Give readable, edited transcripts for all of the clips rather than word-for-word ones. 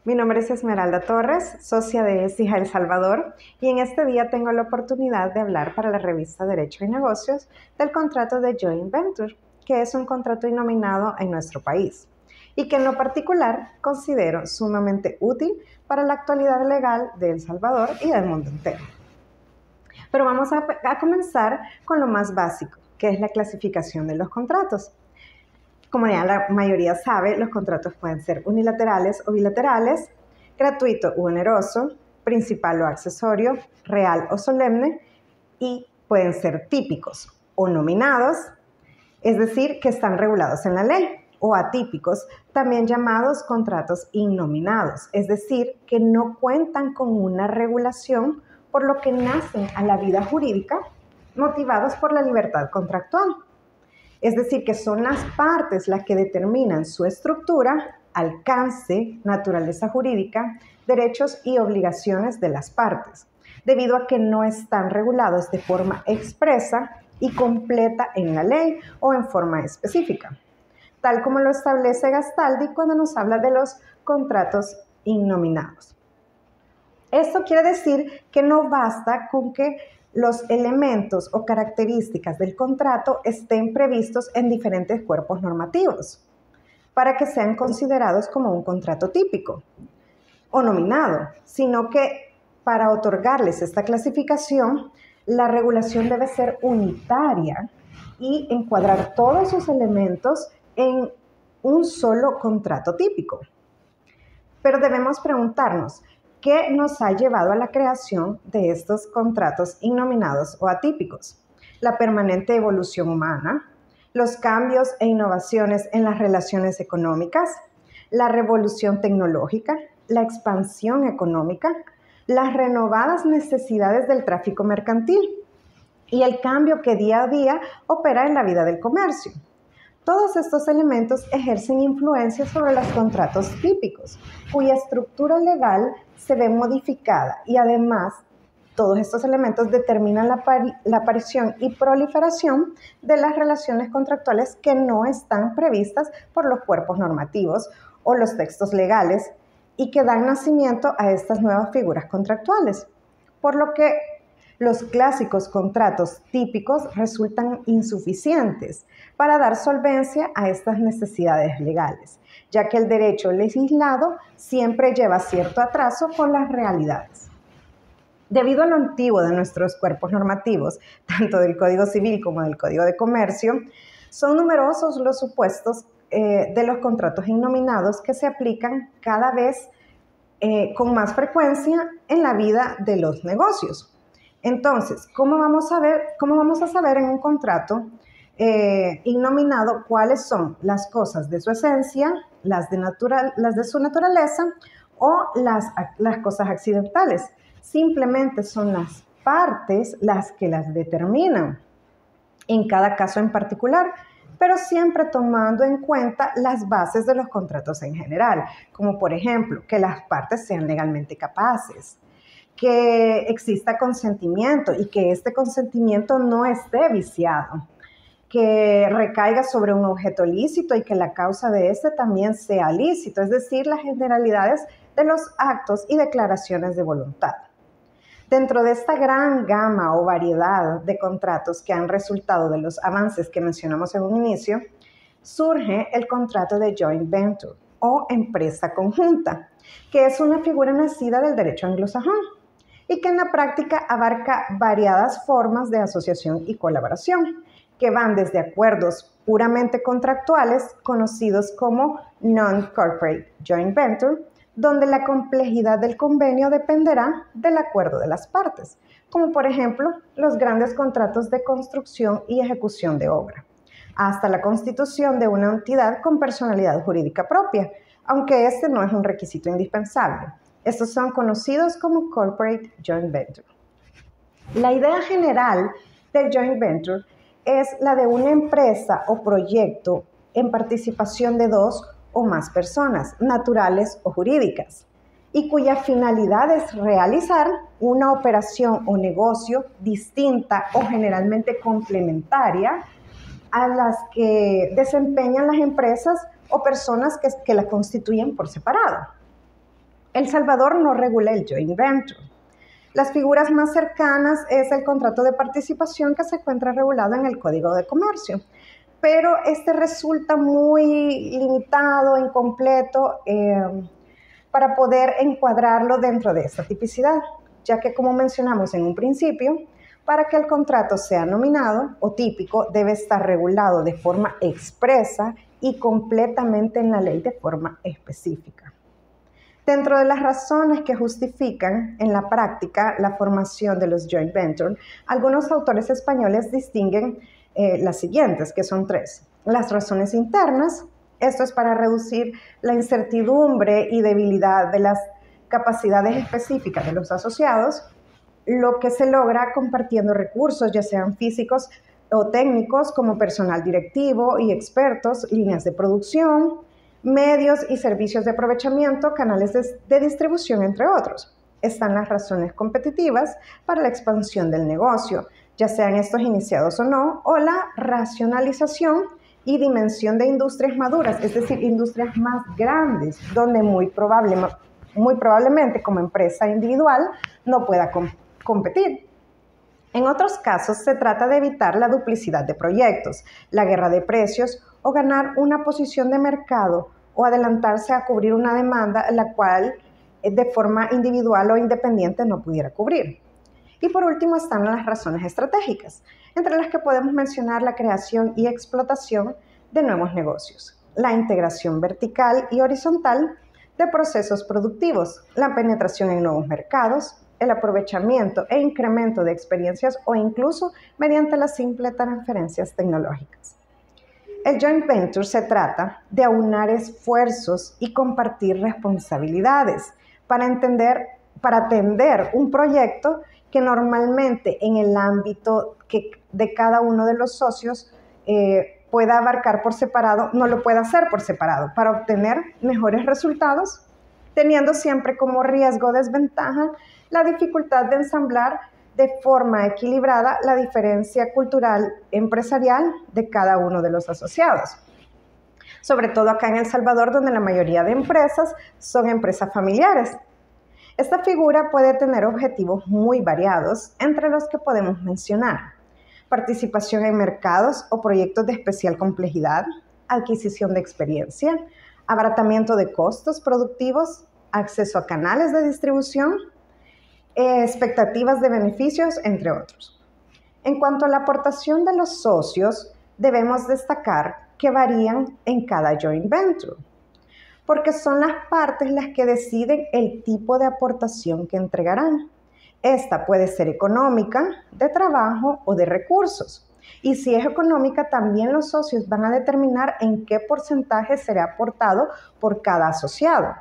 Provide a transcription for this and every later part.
Mi nombre es Esmeralda Torres, socia de ESIJA El Salvador, y en este día tengo la oportunidad de hablar para la revista Derecho y Negocios del contrato de Joint Venture, que es un contrato innominado en nuestro país y que en lo particular considero sumamente útil para la actualidad legal de El Salvador y del mundo entero. Pero vamos a comenzar con lo más básico, que es la clasificación de los contratos. Como ya la mayoría sabe, los contratos pueden ser unilaterales o bilaterales, gratuito u oneroso, principal o accesorio, real o solemne, y pueden ser típicos o nominados, es decir, que están regulados en la ley, o atípicos, también llamados contratos innominados, es decir, que no cuentan con una regulación, por lo que nacen a la vida jurídica motivados por la libertad contractual. Es decir, que son las partes las que determinan su estructura, alcance, naturaleza jurídica, derechos y obligaciones de las partes, debido a que no están regulados de forma expresa y completa en la ley o en forma específica, tal como lo establece Gastaldi cuando nos habla de los contratos innominados. Esto quiere decir que no basta con que los elementos o características del contrato estén previstos en diferentes cuerpos normativos para que sean considerados como un contrato típico o nominado, sino que para otorgarles esta clasificación, la regulación debe ser unitaria y encuadrar todos sus elementos en un solo contrato típico. Pero debemos preguntarnos, ¿qué nos ha llevado a la creación de estos contratos innominados o atípicos? La permanente evolución humana, los cambios e innovaciones en las relaciones económicas, la revolución tecnológica, la expansión económica, las renovadas necesidades del tráfico mercantil y el cambio que día a día opera en la vida del comercio. Todos estos elementos ejercen influencia sobre los contratos típicos, cuya estructura legal se ve modificada y además todos estos elementos determinan la aparición y proliferación de las relaciones contractuales que no están previstas por los cuerpos normativos o los textos legales y que dan nacimiento a estas nuevas figuras contractuales, por lo que los clásicos contratos típicos resultan insuficientes para dar solvencia a estas necesidades legales, ya que el derecho legislado siempre lleva cierto atraso con las realidades. Debido a lo antiguo de nuestros cuerpos normativos, tanto del Código Civil como del Código de Comercio, son numerosos los supuestos de los contratos innominados que se aplican cada vez con más frecuencia en la vida de los negocios. Entonces, ¿cómo vamos a saber en un contrato innominado cuáles son las cosas de su esencia, las de su naturaleza o las cosas accidentales? Simplemente son las partes las que las determinan en cada caso en particular, pero siempre tomando en cuenta las bases de los contratos en general, como por ejemplo, que las partes sean legalmente capaces, que exista consentimiento y que este consentimiento no esté viciado, que recaiga sobre un objeto lícito y que la causa de este también sea lícito, es decir, las generalidades de los actos y declaraciones de voluntad. Dentro de esta gran gama o variedad de contratos que han resultado de los avances que mencionamos en un inicio, surge el contrato de joint venture o empresa conjunta, que es una figura nacida del derecho anglosajón y que en la práctica abarca variadas formas de asociación y colaboración, que van desde acuerdos puramente contractuales, conocidos como non-corporate joint venture, donde la complejidad del convenio dependerá del acuerdo de las partes, como por ejemplo los grandes contratos de construcción y ejecución de obra, hasta la constitución de una entidad con personalidad jurídica propia, aunque este no es un requisito indispensable. Estos son conocidos como corporate joint venture. La idea general del joint venture es la de una empresa o proyecto en participación de dos o más personas, naturales o jurídicas, y cuya finalidad es realizar una operación o negocio distinta o generalmente complementaria a las que desempeñan las empresas o personas que la constituyen por separado. El Salvador no regula el joint venture. Las figuras más cercanas es el contrato de participación que se encuentra regulado en el Código de Comercio, pero este resulta muy limitado, incompleto, para poder encuadrarlo dentro de esta tipicidad, ya que como mencionamos en un principio, para que el contrato sea nominado o típico debe estar regulado de forma expresa y completamente en la ley de forma específica. Dentro de las razones que justifican en la práctica la formación de los joint ventures, algunos autores españoles distinguen las siguientes, que son 3. Las razones internas, esto es para reducir la incertidumbre y debilidad de las capacidades específicas de los asociados, lo que se logra compartiendo recursos, ya sean físicos o técnicos, como personal directivo y expertos, líneas de producción, medios y servicios de aprovechamiento, canales de distribución, entre otros. Están las razones competitivas para la expansión del negocio, ya sean estos iniciados o no, o la racionalización y dimensión de industrias maduras, es decir, industrias más grandes, donde muy probablemente como empresa individual no pueda competir. En otros casos se trata de evitar la duplicidad de proyectos, la guerra de precios o ganar una posición de mercado o adelantarse a cubrir una demanda la cual de forma individual o independiente no pudiera cubrir. Y por último están las razones estratégicas, entre las que podemos mencionar la creación y explotación de nuevos negocios, la integración vertical y horizontal de procesos productivos, la penetración en nuevos mercados, el aprovechamiento e incremento de experiencias o incluso mediante las simples transferencias tecnológicas. El joint venture se trata de aunar esfuerzos y compartir responsabilidades para atender un proyecto que normalmente en el ámbito de cada uno de los socios pueda abarcar por separado, no lo puede hacer por separado, para obtener mejores resultados, teniendo siempre como riesgo o desventaja la dificultad de ensamblar de forma equilibrada la diferencia cultural empresarial de cada uno de los asociados. Sobre todo acá en El Salvador, donde la mayoría de empresas son empresas familiares. Esta figura puede tener objetivos muy variados, entre los que podemos mencionar: participación en mercados o proyectos de especial complejidad, adquisición de experiencia, abaratamiento de costos productivos, acceso a canales de distribución, expectativas de beneficios, entre otros. En cuanto a la aportación de los socios, debemos destacar que varían en cada joint venture, porque son las partes las que deciden el tipo de aportación que entregarán. Esta puede ser económica, de trabajo o de recursos. Y si es económica, también los socios van a determinar en qué porcentaje será aportado por cada asociado.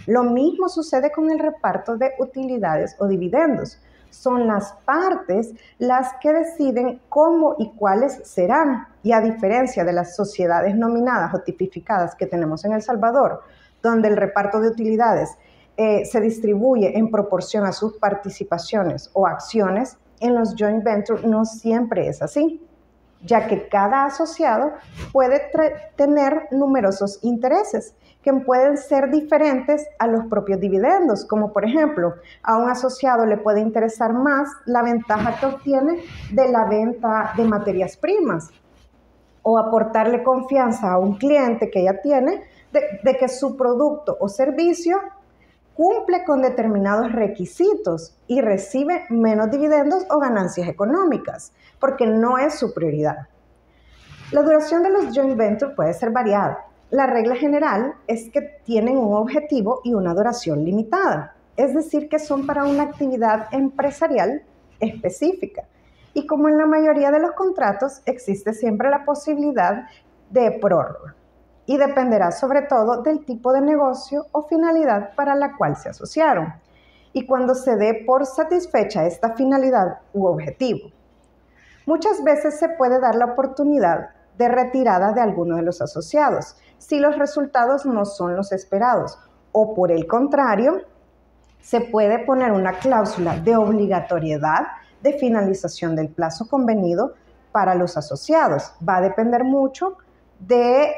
Lo mismo sucede con el reparto de utilidades o dividendos. Son las partes las que deciden cómo y cuáles serán. Y a diferencia de las sociedades nominadas o tipificadas que tenemos en El Salvador, donde el reparto de utilidades se distribuye en proporción a sus participaciones o acciones, en los joint ventures no siempre es así, ya que cada asociado puede tener numerosos intereses que pueden ser diferentes a los propios dividendos, como por ejemplo, a un asociado le puede interesar más la ventaja que obtiene de la venta de materias primas, o aportarle confianza a un cliente que ya tiene de que su producto o servicio cumple con determinados requisitos y recibe menos dividendos o ganancias económicas, porque no es su prioridad. La duración de los joint ventures puede ser variada. La regla general es que tienen un objetivo y una duración limitada, es decir, que son para una actividad empresarial específica. Y como en la mayoría de los contratos, existe siempre la posibilidad de prórroga. Y dependerá sobre todo del tipo de negocio o finalidad para la cual se asociaron, y cuando se dé por satisfecha esta finalidad u objetivo. Muchas veces se puede dar la oportunidad de retirada de alguno de los asociados, si los resultados no son los esperados, o por el contrario, se puede poner una cláusula de obligatoriedad de finalización del plazo convenido para los asociados. Va a depender mucho de,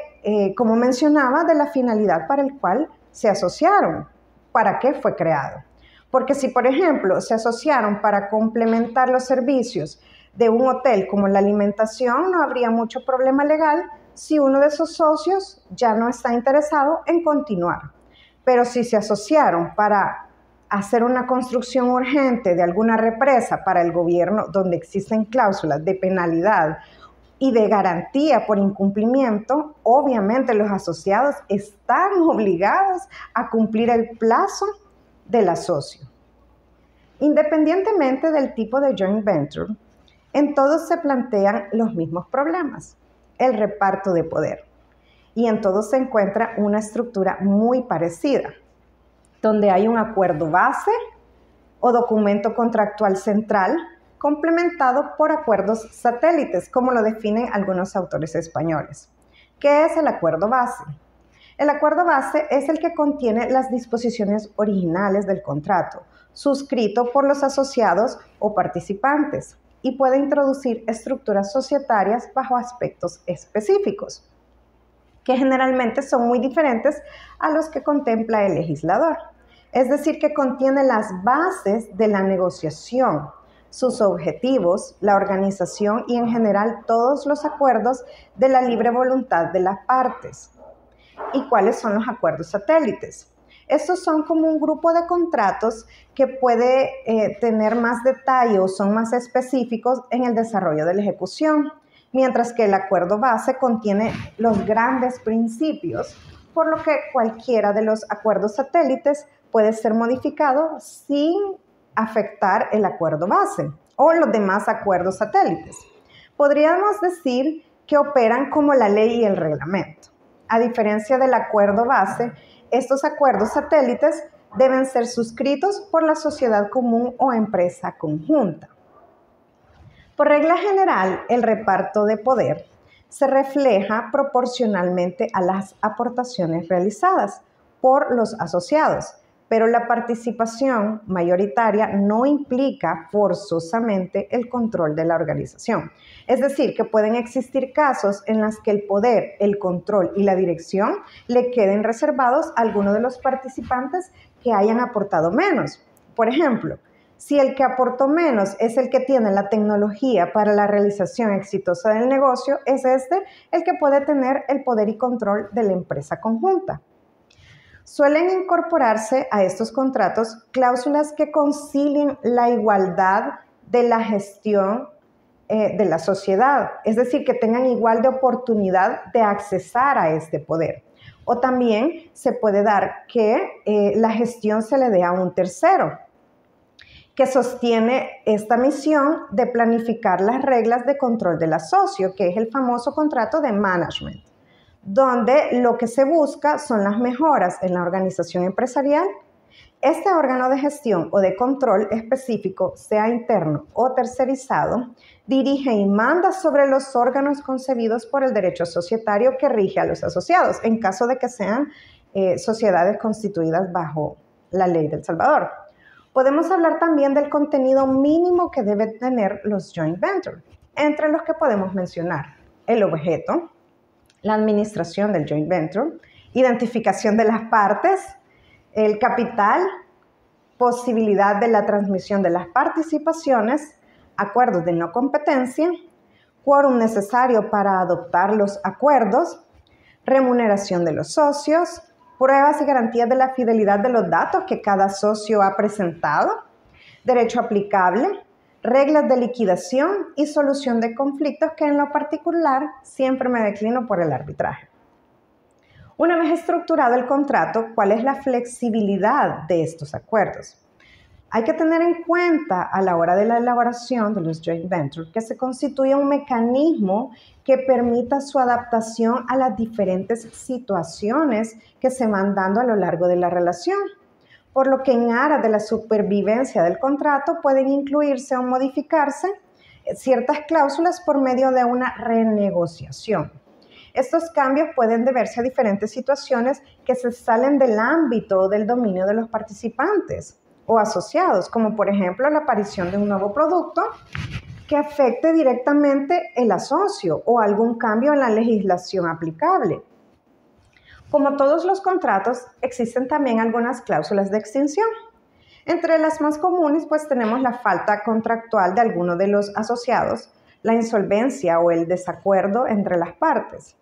como mencionaba, de la finalidad para el cual se asociaron. para qué fue creado. Porque si, por ejemplo, se asociaron para complementar los servicios de un hotel como la alimentación, no habría mucho problema legal si uno de esos socios ya no está interesado en continuar. Pero si se asociaron para hacer una construcción urgente de alguna represa para el gobierno donde existen cláusulas de penalidad y de garantía por incumplimiento, obviamente los asociados están obligados a cumplir el plazo del asocio. Independientemente del tipo de joint venture, en todos se plantean los mismos problemas, el reparto de poder. Y en todos se encuentra una estructura muy parecida, donde hay un acuerdo base o documento contractual central complementado por acuerdos satélites, como lo definen algunos autores españoles. ¿Qué es el acuerdo base? El acuerdo base es el que contiene las disposiciones originales del contrato, suscrito por los asociados o participantes, y puede introducir estructuras societarias bajo aspectos específicos, que generalmente son muy diferentes a los que contempla el legislador. Es decir, que contiene las bases de la negociación, sus objetivos, la organización y en general todos los acuerdos de la libre voluntad de las partes. ¿Y cuáles son los acuerdos satélites? Estos son como un grupo de contratos que puede tener más detalle o son más específicos en el desarrollo de la ejecución, mientras que el acuerdo base contiene los grandes principios, por lo que cualquiera de los acuerdos satélites puede ser modificado sin afectar el acuerdo base o los demás acuerdos satélites. Podríamos decir que operan como la ley y el reglamento. A diferencia del acuerdo base, estos acuerdos satélites deben ser suscritos por la sociedad común o empresa conjunta. Por regla general, el reparto de poder se refleja proporcionalmente a las aportaciones realizadas por los asociados, pero la participación mayoritaria no implica forzosamente el control de la organización. Es decir, que pueden existir casos en los que el poder, el control y la dirección le queden reservados a alguno de los participantes que hayan aportado menos. Por ejemplo, si el que aportó menos es el que tiene la tecnología para la realización exitosa del negocio, es este el que puede tener el poder y control de la empresa conjunta. Suelen incorporarse a estos contratos cláusulas que concilien la igualdad de la gestión de la sociedad, es decir, que tengan igual de oportunidad de accesar a este poder. O también se puede dar que la gestión se le dé a un tercero, que sostiene esta misión de planificar las reglas de control del asocio, que es el famoso contrato de management, donde lo que se busca son las mejoras en la organización empresarial. Este órgano de gestión o de control específico, sea interno o tercerizado, dirige y manda sobre los órganos concebidos por el derecho societario que rige a los asociados, en caso de que sean sociedades constituidas bajo la ley de El Salvador. Podemos hablar también del contenido mínimo que deben tener los joint ventures, entre los que podemos mencionar el objeto, la administración del joint venture, identificación de las partes, el capital, posibilidad de la transmisión de las participaciones, acuerdos de no competencia, quórum necesario para adoptar los acuerdos, remuneración de los socios, pruebas y garantías de la fidelidad de los datos que cada socio ha presentado, derecho aplicable, reglas de liquidación y solución de conflictos, que en lo particular siempre me declino por el arbitraje. Una vez estructurado el contrato, ¿cuál es la flexibilidad de estos acuerdos? Hay que tener en cuenta a la hora de la elaboración de los joint ventures que se constituye un mecanismo que permita su adaptación a las diferentes situaciones que se van dando a lo largo de la relación, por lo que en aras de la supervivencia del contrato pueden incluirse o modificarse ciertas cláusulas por medio de una renegociación. Estos cambios pueden deberse a diferentes situaciones que se salen del ámbito o del dominio de los participantes o asociados, como por ejemplo la aparición de un nuevo producto que afecte directamente el asocio o algún cambio en la legislación aplicable. Como todos los contratos, existen también algunas cláusulas de extinción. Entre las más comunes, pues tenemos la falta contractual de alguno de los asociados, la insolvencia o el desacuerdo entre las partes.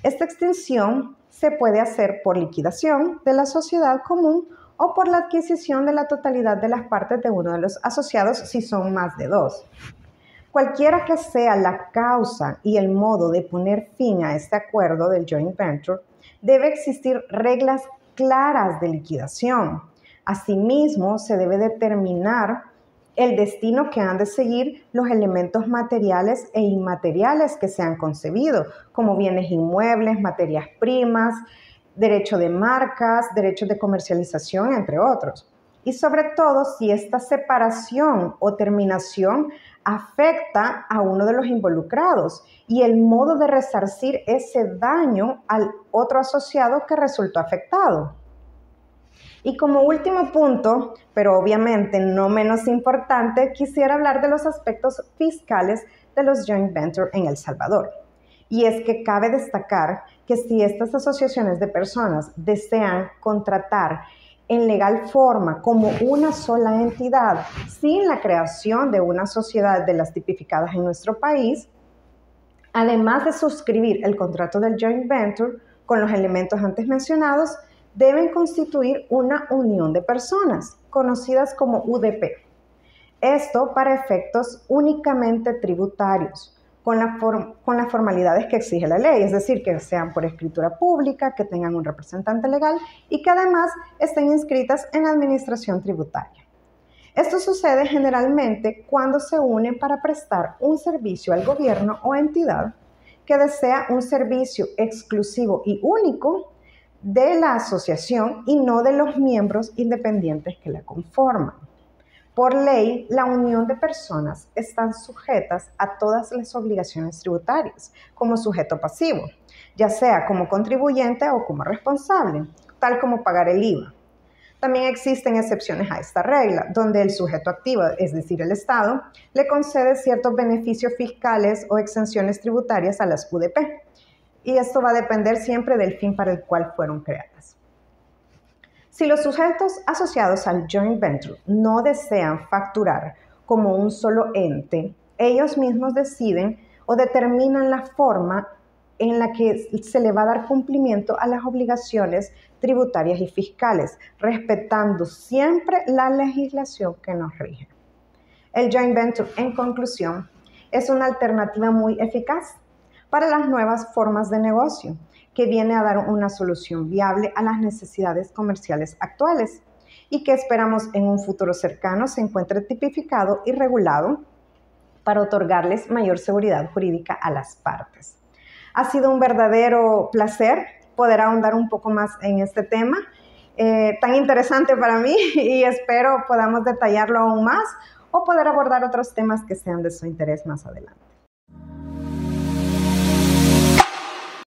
Esta extinción se puede hacer por liquidación de la sociedad común o por la adquisición de la totalidad de las partes de uno de los asociados si son más de dos. Cualquiera que sea la causa y el modo de poner fin a este acuerdo del joint venture, debe existir reglas claras de liquidación. Asimismo, se debe determinar el destino que han de seguir los elementos materiales e inmateriales que se han concebido, como bienes inmuebles, materias primas, derecho de marcas, derechos de comercialización, entre otros. Y sobre todo, si esta separación o terminación afecta a uno de los involucrados y el modo de resarcir ese daño al otro asociado que resultó afectado. Y como último punto, pero obviamente no menos importante, quisiera hablar de los aspectos fiscales de los joint ventures en El Salvador. Y es que cabe destacar que si estas asociaciones de personas desean contratar en legal forma como una sola entidad, sin la creación de una sociedad de las tipificadas en nuestro país, además de suscribir el contrato del joint venture con los elementos antes mencionados, deben constituir una unión de personas, conocidas como UDP. Esto para efectos únicamente tributarios, con las formalidades que exige la ley, es decir, que sean por escritura pública, que tengan un representante legal y que además estén inscritas en la administración tributaria. Esto sucede generalmente cuando se unen para prestar un servicio al gobierno o entidad que desea un servicio exclusivo y único de la asociación y no de los miembros independientes que la conforman. Por ley, la unión de personas están sujetas a todas las obligaciones tributarias como sujeto pasivo, ya sea como contribuyente o como responsable, tal como pagar el IVA. También existen excepciones a esta regla, donde el sujeto activo, es decir, el Estado, le concede ciertos beneficios fiscales o exenciones tributarias a las UDP. Y esto va a depender siempre del fin para el cual fueron creadas. Si los sujetos asociados al joint venture no desean facturar como un solo ente, ellos mismos deciden o determinan la forma en la que se le va a dar cumplimiento a las obligaciones tributarias y fiscales, respetando siempre la legislación que nos rige. El joint venture, en conclusión, es una alternativa muy eficaz para las nuevas formas de negocio, que viene a dar una solución viable a las necesidades comerciales actuales y que esperamos en un futuro cercano se encuentre tipificado y regulado para otorgarles mayor seguridad jurídica a las partes. Ha sido un verdadero placer poder ahondar un poco más en este tema tan interesante para mí y espero podamos detallarlo aún más o poder abordar otros temas que sean de su interés más adelante.